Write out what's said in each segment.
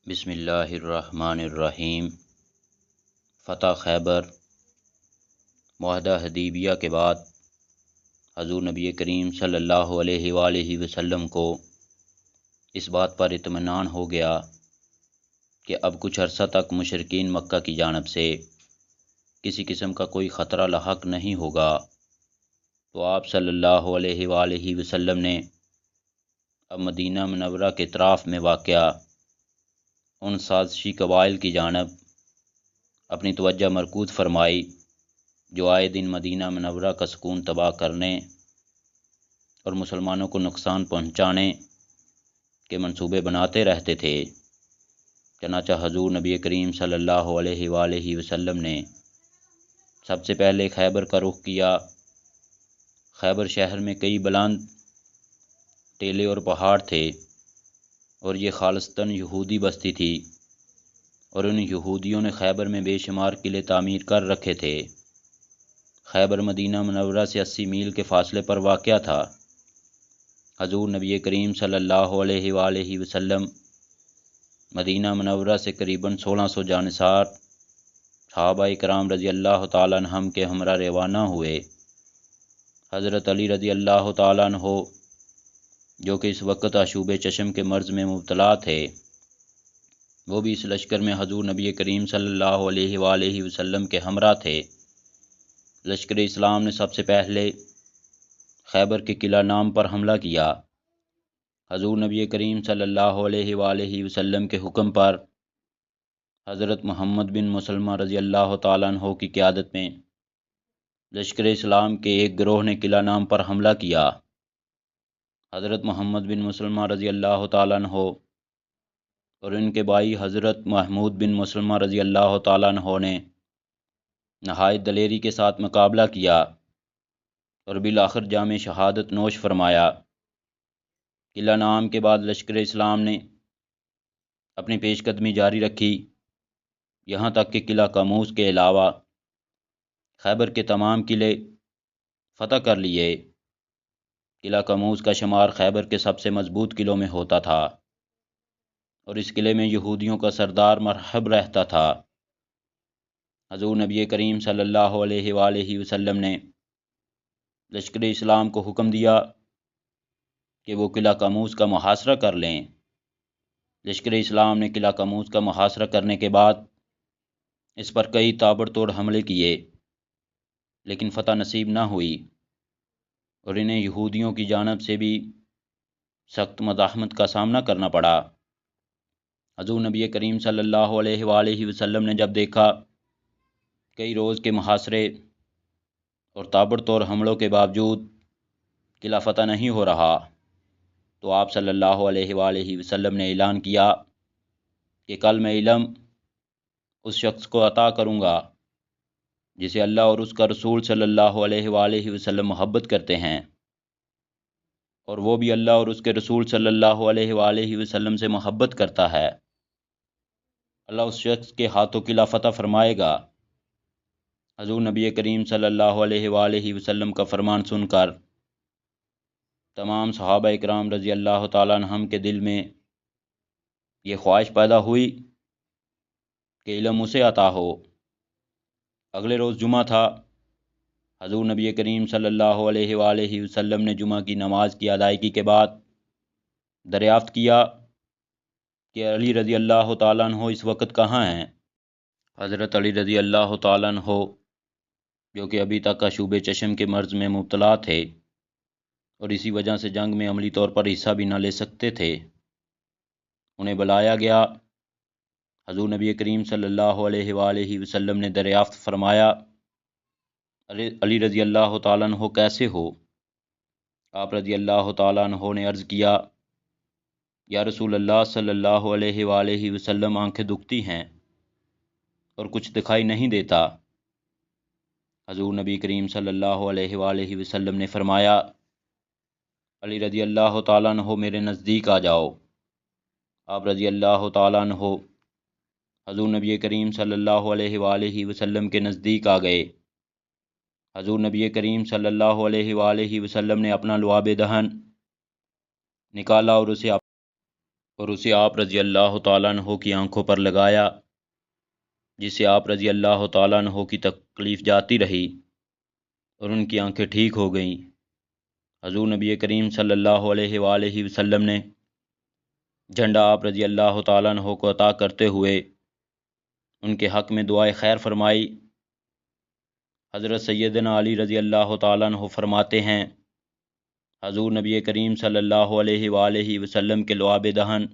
بسم اللہ الرحمن الرحیم۔ فتح خیبر معاہدہ حدیبیہ کے بعد حضور نبی کریم صلی اللہ علیہ وآلہ وسلم کو اس بات پر اطمینان ہو گیا کہ اب کچھ عرصہ تک مشرکین مکہ کی جانب سے کسی قسم کا کوئی خطرہ لاحق نہیں ہوگا، تو آپ صلی اللہ علیہ وآلہ وسلم نے اب مدینہ منورہ کے اطراف میں واقع ان سازشی قبائل کی جانب اپنی توجہ مرکوز فرمائی جو آئے دن مدینہ منورہ کا سکون تباہ کرنے اور مسلمانوں کو نقصان پہنچانے کے منصوبے بناتے رہتے تھے۔ چنانچہ حضور نبی کریم صلی اللہ علیہ وآلہ وسلم نے سب سے پہلے خیبر کا رخ کیا۔ خیبر شہر میں کئی بلند ٹیلے اور پہاڑ تھے اور یہ خالصتاً یہودی بستی تھی، اور ان یہودیوں نے خیبر میں بے شمار قلعے تعمیر کر رکھے تھے۔ خیبر مدینہ منورہ سے 80 میل کے فاصلے پر واقع تھا۔ حضور نبی کریم صلی اللہ علیہ وآلہ وسلم مدینہ منورہ سے قریباً 1600 جانثار صحابہ کرام رضی اللہ تعالیٰ عنہم کے ہمراہ روانہ ہوئے۔ حضرت علی رضی اللہ تعالیٰ عنہ جو کہ اس وقت آشوب چشم کے مرض میں مبتلا تھے، وہ بھی اس لشکر میں حضور نبی کریم صلی اللہ علیہ وآلہ وسلم کے ہمراہ تھے۔ لشکر اسلام نے سب سے پہلے خیبر کے قلعہ نام پر حملہ کیا۔ حضور نبی کریم صلی اللہ علیہ وآلہ وسلم کے حکم پر حضرت محمد بن مسلمہ رضی اللہ تعالیٰ عنہ کی قیادت میں لشکر اسلام کے ایک گروہ نے قلعہ نام پر حملہ کیا۔ حضرت محمد بن مسلمہ رضی اللہ تعالیٰ عنہ اور ان کے بھائی حضرت محمود بن مسلمہ رضی اللہ تعالیٰ عنہ نے نہایت دلیری کے ساتھ مقابلہ کیا اور بالآخر جام شہادت نوش فرمایا۔ قلعہ نام کے بعد لشکر اسلام نے اپنی پیش قدمی جاری رکھی، یہاں تک کہ قلعہ کاموس کے علاوہ خیبر کے تمام قلعے فتح کر لیے۔ قلعہ کاموس کا شمار خیبر کے سب سے مضبوط قلعوں میں ہوتا تھا، اور اس قلعے میں یہودیوں کا سردار مرحب رہتا تھا۔ حضور نبی کریم صلی اللہ علیہ وآلہ وسلم نے لشکر اسلام کو حکم دیا کہ وہ قلعہ کاموس کا محاصرہ کر لیں۔ لشکر اسلام نے قلعہ کاموس کا محاصرہ کرنے کے بعد اس پر کئی تابڑ توڑ حملے کیے، لیکن فتح نصیب نہ ہوئی اور انہیں یہودیوں کی جانب سے بھی سخت مزاحمت کا سامنا کرنا پڑا۔ حضور نبی کریم صلی اللہ علیہ وآلہ وسلم نے جب دیکھا کئی روز کے محاصرے اور تابڑ توڑ حملوں کے باوجود قلعہ فتح نہیں ہو رہا، تو آپ صلی اللہ علیہ وآلہ وسلم نے اعلان کیا کہ کل میں علم اس شخص کو عطا کروں گا جسے اللہ اور اس کا رسول صلی اللہ علیہ وآلہ وسلم محبت کرتے ہیں، اور وہ بھی اللہ اور اس کے رسول صلی اللہ علیہ وآلہ وسلم سے محبت کرتا ہے۔ اللہ اس شخص کے ہاتھوں قلعہ فتح فرمائے گا۔ حضور نبی کریم صلی اللہ علیہ وآلہ وسلم کا فرمان سن کر تمام صحابہ کرام رضی اللہ تعالیٰ عنہم کے دل میں یہ خواہش پیدا ہوئی کہ علم اسے عطا ہو۔ اگلے روز جمعہ تھا۔ حضور نبی کریم صلی اللہ علیہ وآلہ وسلم نے جمعہ کی نماز کی ادائیگی کے بعد دریافت کیا کہ علی رضی اللہ تعالیٰ عنہ اس وقت کہاں ہیں۔ حضرت علی رضی اللہ تعالیٰ عنہ جو کہ ابھی تک آشوب چشم کے مرض میں مبتلا تھے اور اسی وجہ سے جنگ میں عملی طور پر حصہ بھی نہ لے سکتے تھے، انہیں بلایا گیا۔ حضور نبی کریم صلی اللہ علیہ وآلہ وسلم نے دریافت فرمایا، علی رضی اللہ تعالیٰ عنہ کیسے ہو؟ آپ رضی اللہ تعالیٰ عنہ نے عرض کیا، یا رسول اللہ صلی اللہ علیہ وآلہ وسلم آنکھیں دکھتی ہیں اور کچھ دکھائی نہیں دیتا۔ حضور نبی کریم صلی اللہ علیہ وآلہ وسلم نے فرمایا، علی رضی اللہ تعالیٰ عنہ میرے نزدیک آ جاؤ۔ آپ رضی اللہ تعالیٰ عنہ حضور نبی کریم صلی اللہ علیہ وآلہ وسلم کے نزدیک آ گئے۔ حضور نبی کریم صلی اللہ علیہ وآلہ وسلم نے اپنا لعاب دہن نکالا اور اور اسے آپ رضی اللہ تعالیٰ عنہ کی آنکھوں پر لگایا، جس سے آپ رضی اللہ تعالیٰ عنہ کی تکلیف جاتی رہی اور ان کی آنکھیں ٹھیک ہو گئیں۔ حضور نبی کریم صلی اللہ علیہ وآلہ وسلم نے جھنڈا آپ رضی اللہ تعالیٰ عنہ کو عطا کرتے ہوئے ان کے حق میں دعائے خیر فرمائی۔ حضرت سیدنا علی رضی اللہ تعالیٰ عنہ فرماتے ہیں، حضور نبی کریم صلی اللہ علیہ وآلہ وسلم کے لعاب دہن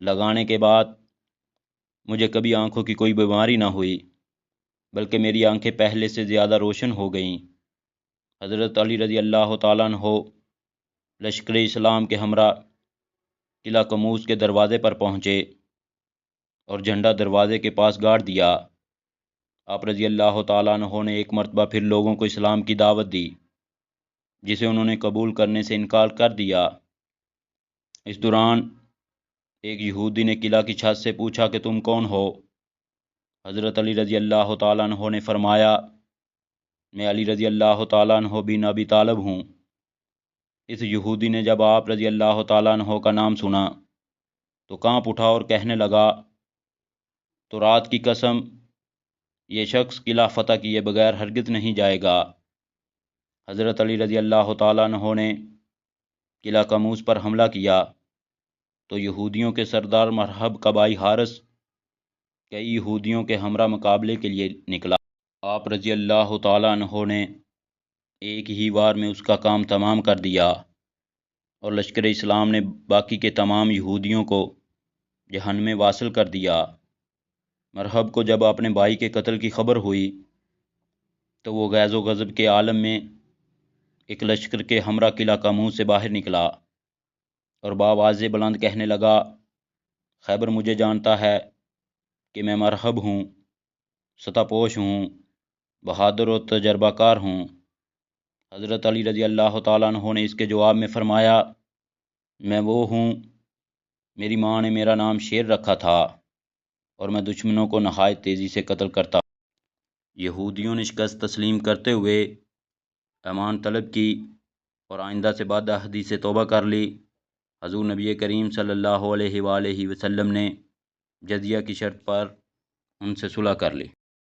لگانے کے بعد مجھے کبھی آنکھوں کی کوئی بیماری نہ ہوئی، بلکہ میری آنکھیں پہلے سے زیادہ روشن ہو گئیں۔ حضرت علی رضی اللہ تعالیٰ عنہ لشکر اسلام کے ہمراہ قلعہ قموس کے دروازے پر پہنچے اور جھنڈا دروازے کے پاس گاڑ دیا۔ آپ رضی اللہ تعالیٰ عنہ نے ایک مرتبہ پھر لوگوں کو اسلام کی دعوت دی، جسے انہوں نے قبول کرنے سے انکار کر دیا۔ اس دوران ایک یہودی نے قلعہ کی چھت سے پوچھا کہ تم کون ہو؟ حضرت علی رضی اللہ تعالیٰ عنہ نے فرمایا، میں علی رضی اللہ تعالیٰ عنہ بن ابی طالب ہوں۔ اس یہودی نے جب آپ رضی اللہ تعالیٰ عنہ کا نام سنا تو کانپ اٹھا اور کہنے لگا، تو رات کی قسم، یہ شخص قلعہ فتح کیے بغیر ہرگز نہیں جائے گا۔ حضرت علی رضی اللہ تعالیٰ عنہ نے قلعہ قموس پر حملہ کیا تو یہودیوں کے سردار مرحب کا بھائی حارث کئی یہودیوں کے ہمراہ مقابلے کے لیے نکلا۔ آپ رضی اللہ تعالیٰ عنہ نے ایک ہی وار میں اس کا کام تمام کر دیا اور لشکر اسلام نے باقی کے تمام یہودیوں کو جہنم میں واصل کر دیا۔ مرحب کو جب اپنے بھائی کے قتل کی خبر ہوئی تو وہ غیظ و غضب کے عالم میں ایک لشکر کے ہمراہ قلعہ قموس سے باہر نکلا اور بآواز بلند کہنے لگا، خیبر مجھے جانتا ہے کہ میں مرحب ہوں، سطح پوش ہوں، بہادر و تجربہ کار ہوں۔ حضرت علی رضی اللہ تعالیٰ عنہ نے اس کے جواب میں فرمایا، میں وہ ہوں، میری ماں نے میرا نام شیر رکھا تھا اور میں دشمنوں کو نہایت تیزی سے قتل کرتا۔ یہودیوں نے شکست تسلیم کرتے ہوئے امان طلب کی اور آئندہ سے بعد عہدی سے توبہ کر لی۔ حضور نبی کریم صلی اللہ علیہ وآلہ وسلم نے جزیہ کی شرط پر ان سے صلح کر لی۔